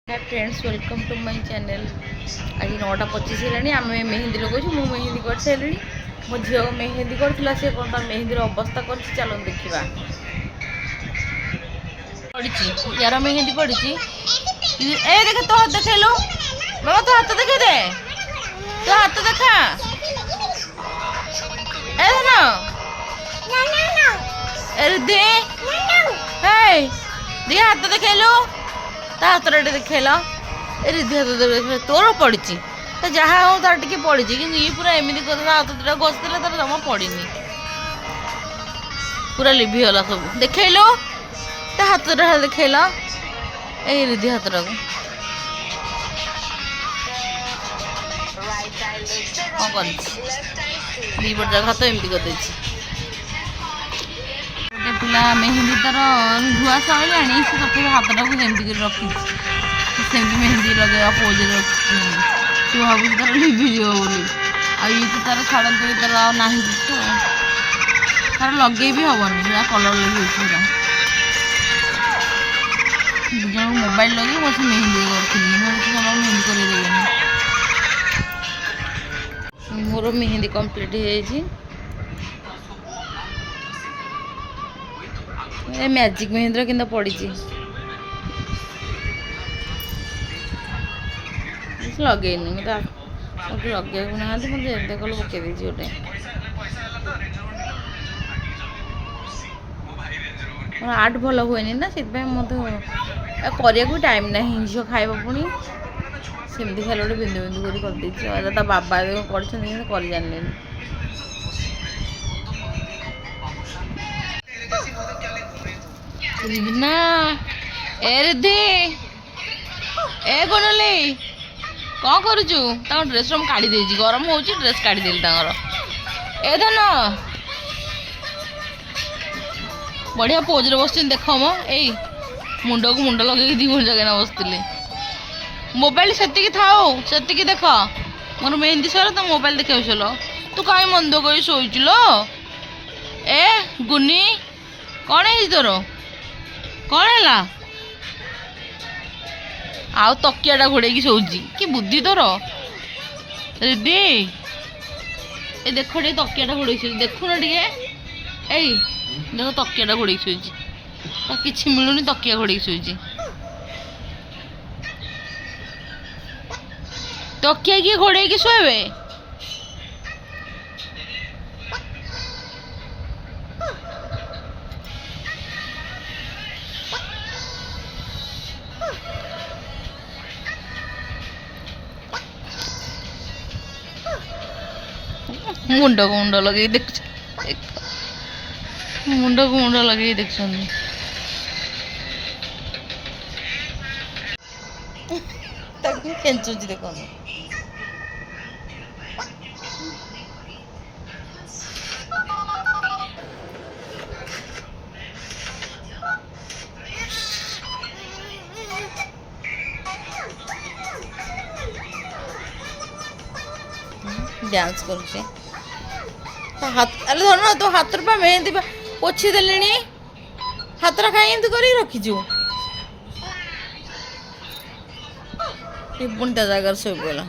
Hi friends, welcome to my channel. आज 9:25 है आम मेहंदी लगुच मु मेहंदी कर सारे मो झील को मेहंदी करा सी कौन तार मेहंदी अवस्था कर चलो देखा पड़ी यार मेहंदी पड़ी ए देख तो हाथ देखलो बाबा तो हाथ देखे दे तो हाथ देखा ए ना अरे दे दे हाथ देखलो हाथ देखला रिधि हाथ देख तोर पड़ी तो जहाँ हो तार टे पड़ी कि ये पूरा एमती कर हाथ दुटा घषिदेला तार जमा पड़ी पूरा लिभिगला सब देखलो तो हाथ दुटा देखला ये रिधि हाथ टाक कौन कर जाक हाथ एमती कर पिला मेहंदी तार धुआ सैला से तक हाथ टाक एमती कर रखी मेहंदी लगे पोज सी भाव तार लिभिज बोली आई तो तार छाड़ते तार ना तार लगे भी हेनी पूरा कलर लगे पूरा जन मोबाइल लगे बस मेहंदी करी मेहंदी कर मोर मेहंदी कंप्लीट हो मैजिक मेहंदी कि पड़ी लगेनी मत लगे ना मत कल पकई देती गोटे मोर आर्ट भल हुए ना से मत करने टाइम ना झील खाइबा पुणी सेमती खाली गोटे बिंदु बिंदु कर बाबा कर जाने ना ए रिधि ए गुणली कौन करुचु ड्रेस रूम काढ़ी देजी गरम हो ड्रेस काढ़ी देली ए धन बढ़िया पोज रे बस देख मो यही मुंड को मुंड लगे दी गुण जगह बसते मोबाइल से थाओ से देख मोर मेहंदी सर तो मोबाइल देखा चलो तू कहीं मन दुख कर शोच लो ए गुनी कौन है तोर कौन है आउ तकियाटा घोड़े शोची कि बुद्धि तोर रिधि ए देख टे तकियाटा घोड़े देखुन टे यही देख तकियाटा घोड़े शोची कि मिलूनी तकिया घोड़े शोची तकिया किए घोड़े शोबे मुंड को मुंड लगे देख मुंड को मुंड लगे देख केंचुची देख डांस कर हाथ अरे धन तो हाथ पा मेहंदी पोछी देले हाथ कहीं एमती कर रखीचु पुणी ता जगार शोला